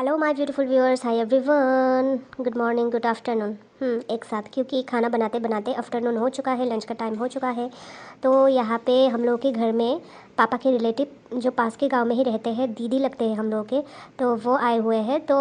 Hello my beautiful viewers, hi everyone, good morning, good afternoon. एक साथ, क्योंकि खाना बनाते बनाते आफ्टरनून हो चुका है, लंच का टाइम हो चुका है। तो यहाँ पे हम लोग के घर में पापा के रिलेटिव जो पास के गांव में ही रहते हैं, दीदी लगते हैं हम लोग के, तो वो आए हुए हैं। तो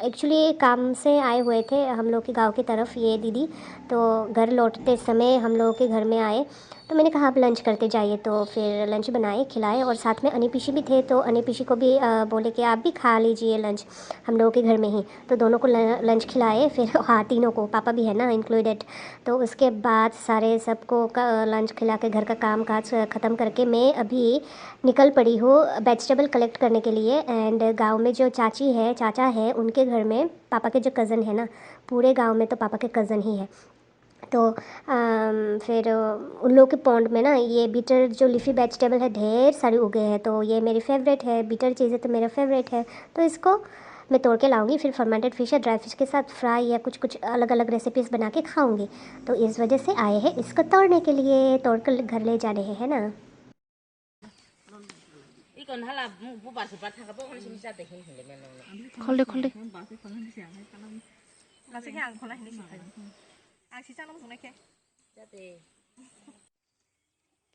एक्चुअली काम से आए हुए थे हम लोग के गांव की तरफ ये दीदी। तो घर लौटते समय हम लोग के घर में आए, तो मैंने कहा आप लंच करते जाइए। तो फिर लंच बनाए, खिलाए, और साथ में अनी पीशी भी थे, तो अनी पीशी को भी बोले कि आप भी खा लीजिए लंच हम लोगों के घर में ही। तो दोनों को लंच खिलाए फिर, हाँ तीनों को, पापा भी है ना इंक्लूडेड। तो उसके बाद सारे सबको लंच खिला के घर का काम काज ख़त्म करके मैं अभी निकल पड़ी हूँ वेजिटेबल कलेक्ट करने के लिए। एंड गांव में जो चाची है, चाचा है, उनके घर में पापा के जो कज़न है ना, पूरे गांव में तो पापा के कज़न ही है। तो फिर उन लोगों के पॉन्ड में ना ये बीटर जो लीफी वेजिटेबल है ढेर सारी उगे हैं। तो ये मेरी फेवरेट है, बीटर चीज़ है तो मेरा फेवरेट है। तो इसको मैं तोड़ के लाऊंगी, फिर फर्मेंटेड फिश या ड्राई फिश के साथ फ्राई या कुछ कुछ अलग अलग रेसिपीज़ बना के खाऊंगी। तो इस वजह से आए हैं इसको तोड़ने के लिए, तोड़ कर घर ले जा रहे हैं ना। खोल दे खोल दे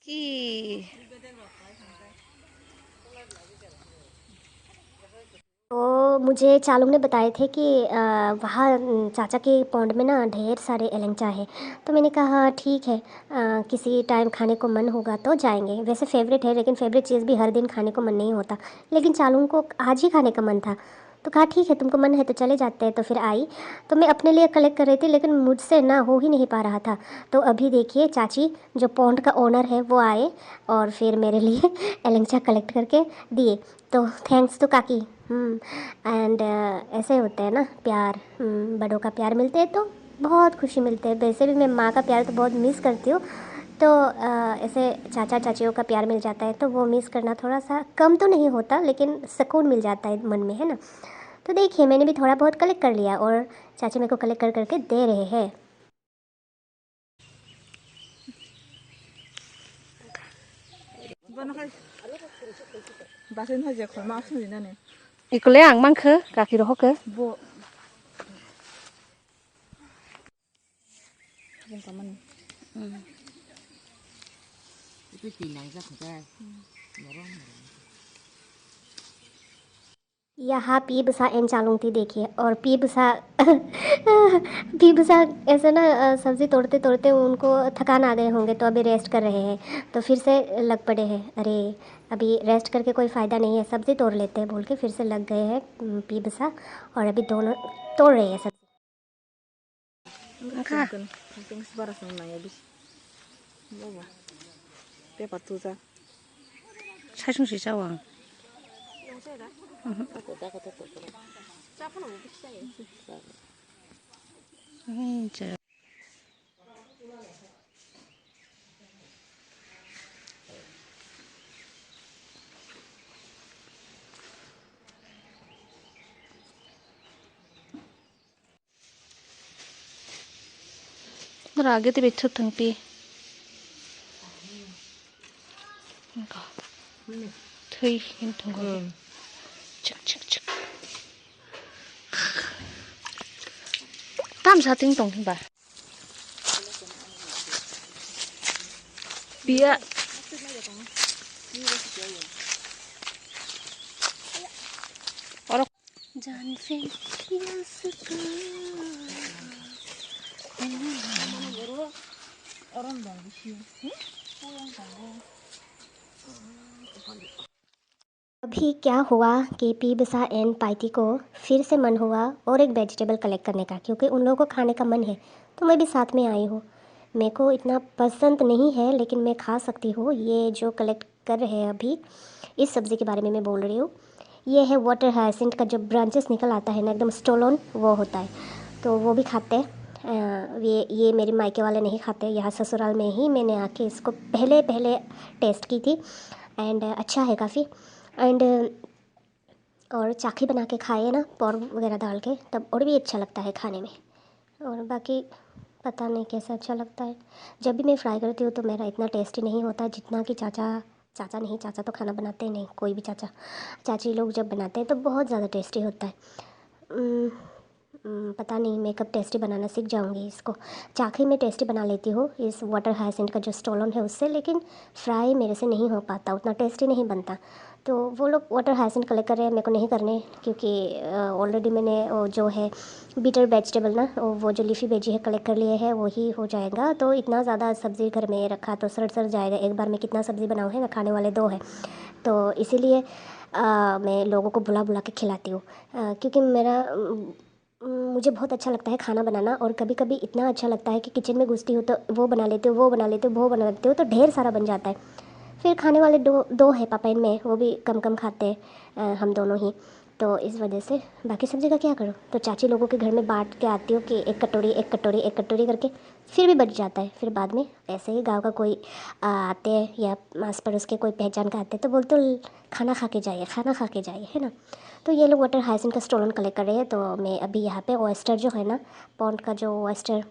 कि तो मुझे चालू ने बताए थे कि वहाँ चाचा के पॉन्ड में ना ढेर सारे एलेंचा है। तो मैंने कहा ठीक है, किसी टाइम खाने को मन होगा तो जाएंगे। वैसे फ़ेवरेट है, लेकिन फ़ेवरेट चीज़ भी हर दिन खाने को मन नहीं होता। लेकिन चालू को आज ही खाने का मन था, तो कहा ठीक है तुमको मन है तो चले जाते हैं। तो फिर आई, तो मैं अपने लिए कलेक्ट कर रही थी, लेकिन मुझसे ना हो ही नहीं पा रहा था। तो अभी देखिए चाची जो पॉन्ड का ओनर है वो आए और फिर मेरे लिए एलेंचा कलेक्ट करके दिए। तो थैंक्स टू काकी। एंड ऐसे होते हैं ना प्यार, बड़ों का प्यार मिलते हैं तो बहुत खुशी मिलती है। वैसे भी मैं माँ का प्यार तो बहुत मिस करती हूँ। तो ऐसे चाचा चाचियों का प्यार मिल जाता है तो वो मिस करना थोड़ा सा कम तो नहीं होता, लेकिन सुकून मिल जाता है मन में, है ना। तो देखिए मैंने भी थोड़ा बहुत कलेक्ट कर लिया और चाची मेरे को कलेक्ट कर करके दे रहे हैं। इखौलाय आं मांखो गाखिर हखो यहाँ पी बसा एन चालू थी देखिए, और पी बसा पी बसा ऐसे ना सब्ज़ी तोड़ते तोड़ते उनको थकान आ गए होंगे, तो अभी रेस्ट कर रहे हैं। तो फिर से लग पड़े हैं, अरे अभी रेस्ट करके कोई फ़ायदा नहीं है, सब्ज़ी तोड़ लेते हैं बोल के फिर से लग गए हैं पी बसा। और अभी दोनों तोड़ रहे हैं सब्ज़ी। सायसंसि जावा आं रागे ते बेथ थंपी थै थंगो चक चक चक tam sa ting tong ba bia orok जान से अभी क्या हुआ कि पी बसा एंड पाइटी को फिर से मन हुआ और एक वेजिटेबल कलेक्ट करने का, क्योंकि उन लोगों को खाने का मन है। तो मैं भी साथ में आई हूँ। मेरे को इतना पसंद नहीं है, लेकिन मैं खा सकती हूँ। ये जो कलेक्ट कर रहे हैं अभी, इस सब्ज़ी के बारे में मैं बोल रही हूँ। ये है वाटर हाइसिंथ का जो ब्रांचेस निकल आता है ना, एकदम स्टोलोन वो होता है, तो वो भी खाते हैं। ये मेरे मायके वाले नहीं खाते, यहाँ ससुराल में ही मैंने आके इसको पहले पहले टेस्ट की थी। एंड अच्छा है काफ़ी। एंड और चाखी बना के खाए ना पॉर्क वगैरह डाल के, तब और भी अच्छा लगता है खाने में। और बाकी पता नहीं कैसा अच्छा लगता है। जब भी मैं फ्राई करती हूँ तो मेरा इतना टेस्टी नहीं होता जितना कि चाचा नहीं, चाचा तो खाना बनाते ही नहीं, कोई भी चाचा चाची लोग जब बनाते हैं तो बहुत ज़्यादा टेस्टी होता है। पता नहीं मैं कब टेस्टी बनाना सीख जाऊंगी इसको। चाकरी में टेस्टी बना लेती हूँ इस वाटर हाइसेंट का जो स्टोलन है उससे, लेकिन फ्राई मेरे से नहीं हो पाता, उतना टेस्टी नहीं बनता। तो वो लोग वाटर हाइसेंट कलेक्ट कर रहे हैं, मेरे को नहीं करने, क्योंकि ऑलरेडी मैंने वो जो है बीटर वेजिटेबल ना, वो जो लीफी वेजी है कलेक्ट कर लिए है, वही हो जाएगा। तो इतना ज़्यादा सब्ज़ी घर में रखा तो सड़ जाएगा, एक बार में कितना सब्ज़ी बनाऊँ है ना, खाने वाले 2 है। तो इसीलिए मैं लोगों को बुला बुला के खिलाती हूँ, क्योंकि मुझे बहुत अच्छा लगता है खाना बनाना। और कभी कभी इतना अच्छा लगता है कि किचन में घुसती हूँ तो वो बना लेती हूँ, वो बना लेती हूँ, वो बना लेती हूँ, तो ढेर सारा बन जाता है। फिर खाने वाले दो है पापा इनमें, वो भी कम कम खाते हैं, हम दोनों ही। तो इस वजह से बाकी सब्ज़ी का क्या करूँ, तो चाची लोगों के घर में बांट के आती हूँ कि एक कटोरी एक कटोरी एक कटोरी करके, फिर भी बच जाता है। फिर बाद में ऐसे ही गांव का कोई आते हैं या आस पड़ोस के कोई पहचान का आते हैं तो बोलते हो खाना खा के जाइए, खाना खा के जाइए, है ना। तो ये लोग वाटर हाइसिंट का स्टोलन कलेक्ट कर रहे हैं। तो मैं अभी यहाँ पे ऑयस्टर जो है ना, पॉन्ड का जो ऑयस्टर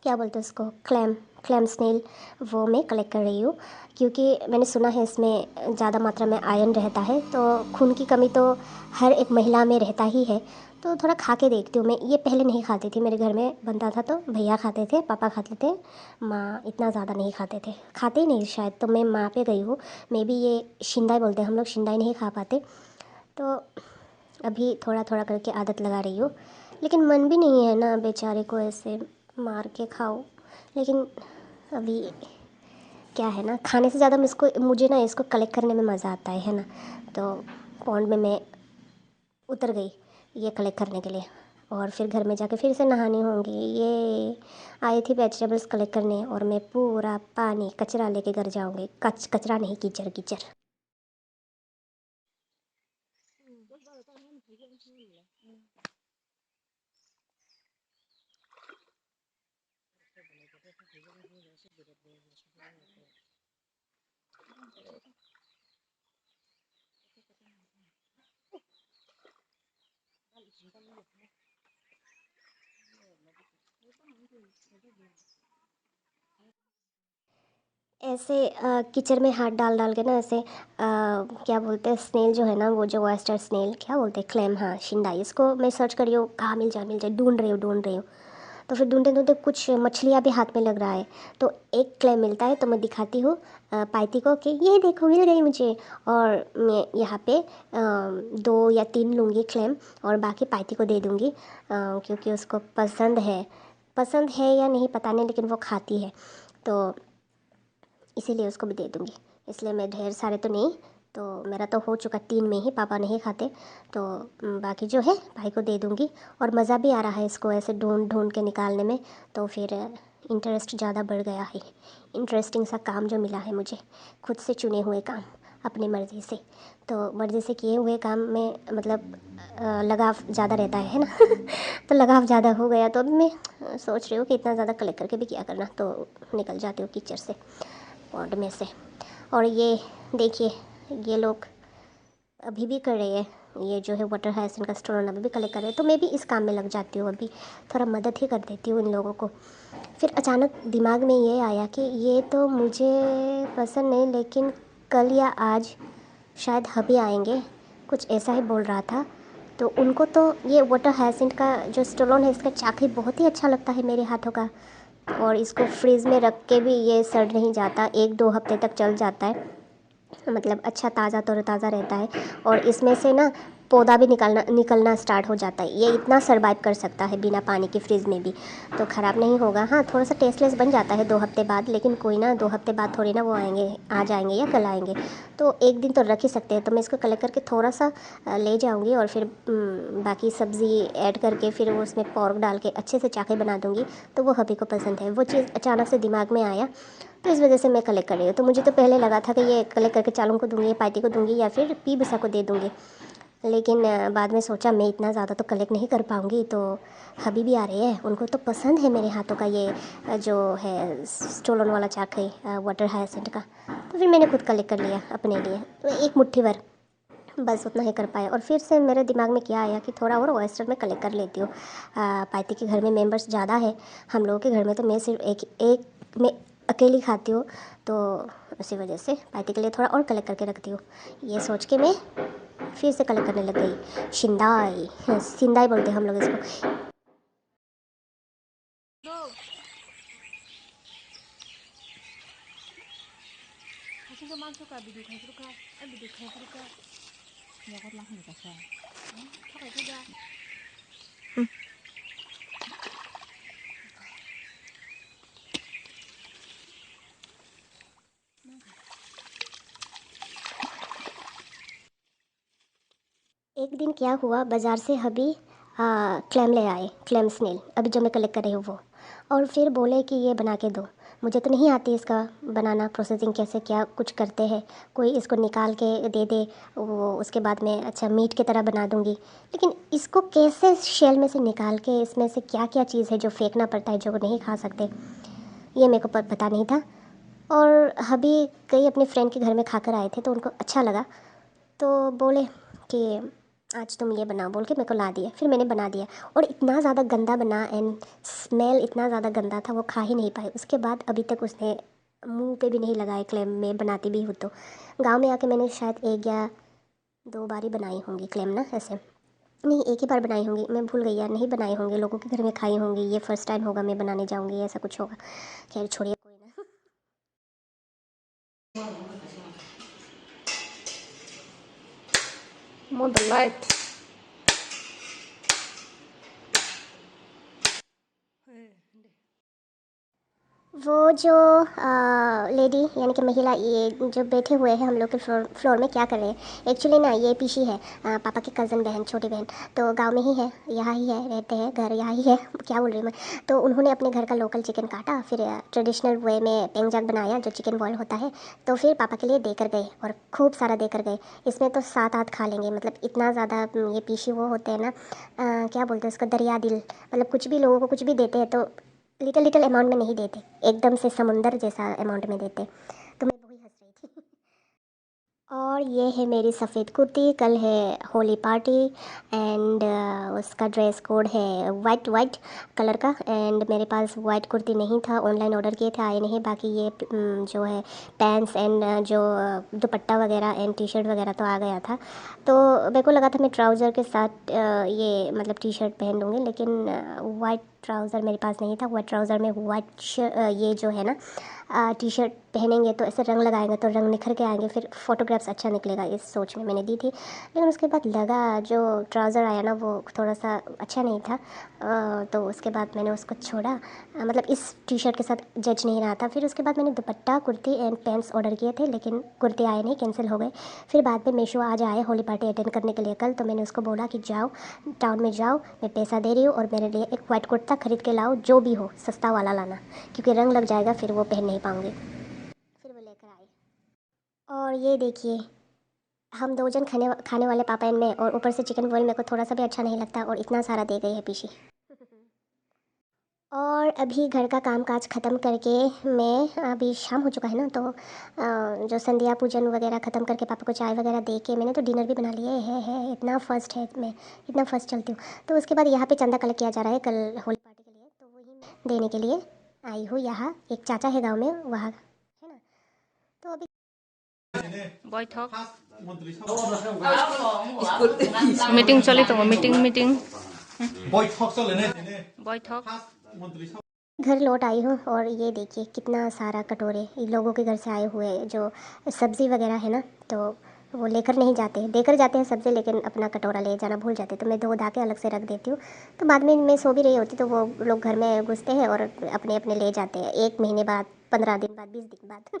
क्या बोलते हैं उसको, क्लैम स्नेल, वो मैं कलेक्ट कर रही हूँ। क्योंकि मैंने सुना है इसमें ज़्यादा मात्रा में आयरन रहता है, तो खून की कमी तो हर एक महिला में रहता ही है। तो थोड़ा खा के देखती हूँ मैं। ये पहले नहीं खाती थी, मेरे घर में बनता था तो भैया खाते थे, पापा खाते थे, माँ इतना ज़्यादा नहीं खाते थे, खाते ही नहीं शायद। तो मैं माँ पे गई हूँ, मे बी ये शिंदाई बोलते हैं हम लोग, शिंदाई नहीं खा पाते। तो अभी थोड़ा थोड़ा करके आदत लगा रही हूँ। लेकिन मन भी नहीं है ना बेचारे को ऐसे मार के खाओ। लेकिन अभी क्या है ना, खाने से ज़्यादा मुझे ना इसको कलेक्ट करने में मज़ा आता है ना। तो पॉन्ड में मैं उतर गई ये कलेक्ट करने के लिए। और फिर घर में जाके फिर से नहानी होंगी। ये आई थी वेजिटेबल्स कलेक्ट करने और मैं पूरा पानी कचरा लेके घर जाऊंगी। कचरा नहीं, कीचड़ कीचड़। ऐसे कीचड़ में हाथ डाल डाल के ना ऐसे क्या बोलते हैं, स्नेल जो है ना, वो जो ऑयस्टर स्नेल क्या बोलते हैं, क्लेम, हाँ शिंडाई, इसको मैं सर्च करी हूँ कहाँ मिल जाए, ढूंढ रही हूँ। तो फिर ढूंढते ढूंढते कुछ मछलियाँ भी हाथ में लग रहा है। तो एक क्लेम मिलता है तो मैं दिखाती हूँ पाइती को कि ये देखो मिल गई मुझे। और मैं यहाँ पे 2 या 3 लूँगी क्लेम और बाकी पाइती को दे दूँगी, क्योंकि उसको पसंद है या नहीं पता नहीं, लेकिन वो खाती है तो इसीलिए उसको भी दे दूँगी। इसलिए मैं ढेर सारे तो नहीं, तो मेरा तो हो चुका 3 में ही, पापा नहीं खाते तो बाकी जो है भाई को दे दूँगी। और मज़ा भी आ रहा है इसको ऐसे ढूंढ ढूंढ के निकालने में, तो फिर इंटरेस्ट ज़्यादा बढ़ गया है। इंटरेस्टिंग सा काम जो मिला है मुझे, खुद से चुने हुए काम अपनी मर्ज़ी से। तो मर्ज़ी से किए हुए काम में मतलब लगाव ज़्यादा रहता है ना। तो लगाव ज़्यादा हो गया, तो अब मैं सोच रही हूँ कि इतना ज़्यादा कलेक्ट करके भी क्या करना, तो निकल जाती हूँ कीचड़ से, पॉन्ड में से। और ये देखिए, ये लोग अभी भी कर रहे हैं, ये जो है वाटर हाइसिंट का स्टोन अभी भी कलेक्ट कर रहे हैं। तो मैं भी इस काम में लग जाती हूँ, अभी थोड़ा मदद ही कर देती हूँ इन लोगों को। फिर अचानक दिमाग में ये आया कि ये तो मुझे पसंद नहीं, लेकिन कल या आज शायद हबी आएंगे, कुछ ऐसा ही बोल रहा था। तो उनको तो ये वाटर हाइसिंट का जो स्टोन है इसका चाकरी बहुत ही अच्छा लगता है मेरे हाथों का। और इसको फ्रिज में रख के भी ये सड़ नहीं जाता, 1-2 हफ्ते तक चल जाता है, मतलब अच्छा ताज़ा तरोताज़ा रहता है। और इसमें से ना पौधा भी निकलना स्टार्ट हो जाता है। ये इतना सर्वाइव कर सकता है बिना पानी के फ्रिज में भी, तो ख़राब नहीं होगा। हाँ थोड़ा सा टेस्टलेस बन जाता है 2 हफ्ते बाद, लेकिन कोई ना, 2 हफ्ते बाद थोड़ी ना वो आ जाएंगे या कल आएंगे, तो 1 दिन तो रख ही सकते हैं। तो मैं इसको कलेक्ट करके थोड़ा सा ले जाऊँगी और फिर बाकी सब्ज़ी ऐड करके फिर वो उसमें पोर्क डाल के अच्छे से चाके बना दूँगी। तो वो हबी को पसंद है, वो चीज़ अचानक से दिमाग में आया, तो इस वजह से मैं कलेक्ट कर रही हूँ। तो मुझे तो पहले लगा था कि ये कलेक्ट करके चालों को दूँगी, पार्टी को दूँगी या फिर पी बिसा को दे दूँगी। लेकिन बाद में सोचा मैं इतना ज़्यादा तो कलेक्ट नहीं कर पाऊँगी, तो हबी भी आ रही है, उनको तो पसंद है मेरे हाथों का ये जो है स्टोलन वाला चाक है वाटर हाइसिंट का। तो फिर मैंने खुद कलेक्ट कर लिया अपने लिए, तो 1 मुट्ठी भर, बस उतना ही कर पाया। और फिर से मेरे दिमाग में क्या आया कि थोड़ा और ऑयस्टर में कलेक्ट कर लेती हूँ। पाइती के घर में मेंबर्स ज़्यादा है, हम लोगों के घर में तो मैं सिर्फ एक मैं अकेली खाती हूँ, तो उसी वजह से पाइती के लिए थोड़ा और कलेक्ट करके रखती हूँ। ये सोच के मैं फिर से कलेक्ट करने लग गई। शिंदाई, सिंदाई बोलते हैं हम लोग इसको। एक दिन क्या हुआ, बाज़ार से हबी क्लैम ले आए, क्लैम स्नेल, अभी जो मैं कलेक्ट कर रही हूँ वो। और फिर बोले कि ये बना के दो। मुझे तो नहीं आती इसका बनाना, प्रोसेसिंग कैसे क्या कुछ करते हैं। कोई इसको निकाल के दे दे, वो उसके बाद में अच्छा मीट की तरह बना दूँगी। लेकिन इसको कैसे शेल में से निकाल के इसमें से क्या क्या चीज़ है जो फेंकना पड़ता है, जो नहीं खा सकते, ये मेरे को पता नहीं था। और हबी कई अपने फ्रेंड के घर में खाकर आए थे तो उनको अच्छा लगा, तो बोले कि आज तुम ये बनाओ, बोल के मेरे को ला दिया। फिर मैंने बना दिया और इतना ज़्यादा गंदा बना, एंड स्मेल इतना ज़्यादा गंदा था, वो खा ही नहीं पाए। उसके बाद अभी तक उसने मुंह पे भी नहीं लगाए क्लेम में बनाती भी हूँ तो। गांव में आके मैंने शायद 1 या 2 बार ही बनाई होंगी क्लेम ना, ऐसे नहीं 1 ही बार बनाई होंगी, मैं भूल गई यार, नहीं बनाई होंगी, लोगों के घर में खाई होंगी। ये फर्स्ट टाइम होगा मैं बनाने जाऊँगी, ऐसा कुछ होगा। खैर छोड़िए, कोई ना। More the light. वो जो लेडी यानी कि महिला, ये जो बैठे हुए हैं हम लोग के फ्लोर में क्या कर रहे हैं एक्चुअली ना, ये पीशी है, पापा की कज़न बहन, छोटी बहन, तो गांव में ही है, यहाँ ही है, रहते हैं, घर यहाँ ही है, क्या बोल रही हूँ मैं। तो उन्होंने अपने घर का लोकल चिकन काटा, फिर ट्रेडिशनल वे में पेंगजाक बनाया जो चिकन बॉयल होता है, तो फिर पापा के लिए देकर गए और खूब सारा देकर गए। इसमें तो 7-8 खा लेंगे, मतलब इतना ज़्यादा। ये पीशी वो होते हैं ना, क्या बोलते हैं उसको, दरिया दिल, मतलब कुछ भी लोगों को कुछ भी देते हैं तो लिटिल लिटिल अमाउंट में नहीं देते, एकदम से समुंदर जैसा अमाउंट में देते। तो मैं वही हंस रही थी। और ये है मेरी सफ़ेद कुर्ती, कल है होली पार्टी, एंड उसका ड्रेस कोड है वाइट वाइट कलर का, एंड मेरे पास वाइट कुर्ती नहीं था, ऑनलाइन ऑर्डर किए थे, आए नहीं। बाकी ये जो है पैंट्स एंड जो दुपट्टा वगैरह एंड टी शर्ट वगैरह तो आ गया था। तो मेरे को लगा था मैं ट्राउज़र के साथ ये मतलब टी शर्ट पहन लूँगी, लेकिन वाइट ट्राउज़र मेरे पास नहीं था। वाइट ट्राउज़र में वाइट ये जो है ना टी शर्ट पहनेंगे तो ऐसे रंग लगाएंगे तो रंग निखर के आएंगे, फिर फोटोग्राफ्स अच्छा निकलेगा, इस सोच में मैंने दी थी। लेकिन उसके बाद लगा जो ट्राउज़र आया ना वो थोड़ा सा अच्छा नहीं था, तो उसके बाद मैंने उसको छोड़ा। मतलब इस टी शर्ट के साथ जज नहीं रहा था। फिर उसके बाद मैंने दुपट्टा, कुर्ती एंड पैंट्स ऑर्डर किए थे, लेकिन कुर्ते आए नहीं, कैंसिल हो गए। फिर बाद में मीशो आज आए होली पार्टी अटेंड करने के लिए कल, तो मैंने उसको बोला कि जाओ टाउन में जाओ, मैं पैसा दे रही हूँ और मेरे लिए एक वाइट कुर्ता खरीद के लाओ, जो भी हो सस्ता वाला लाना, क्योंकि रंग लग जाएगा फिर वो पहन नहीं पाऊँगी। फिर वो लेकर आई। और ये देखिए, हम 2 जन खाने खाने वाले, पापा एंड मैं, और ऊपर से चिकन बॉयल मेरे को थोड़ा सा भी अच्छा नहीं लगता और इतना सारा दे गई है पीछी। और अभी घर का काम काज ख़त्म करके मैं, अभी शाम हो चुका है ना, तो जो संध्या पूजन वगैरह ख़त्म करके पापा को चाय वगैरह दे के मैंने तो डिनर भी बना लिया है। इतना फर्स्ट है मैं, इतना फर्स्ट चलती हूँ। तो उसके बाद यहाँ पे चंदा कलेक्ट किया जा रहा है कल होली पार्टी के लिए, तो वही मैं देने के लिए आई हूँ यहाँ। एक चाचा है गाँव में, वहाँ है ना, तो अभी Boy talk. Meeting चली तो meeting. Boy talk चले ने Boy talk. मंत्री घर लौट आई हूँ और ये देखिए कितना सारा कटोरे इन लोगों के घर से आए हुए जो सब्ज़ी वगैरह है ना, तो वो लेकर नहीं जाते, देकर जाते हैं सब्ज़ी, लेकिन अपना कटोरा ले जाना भूल जाते, तो मैं धो धा के अलग से रख देती हूँ। तो बाद में मैं सो भी रही होती तो वो लोग घर में घुसते हैं और अपने अपने ले जाते हैं, 1 महीने बाद, 15 दिन बाद, 20 दिन बाद।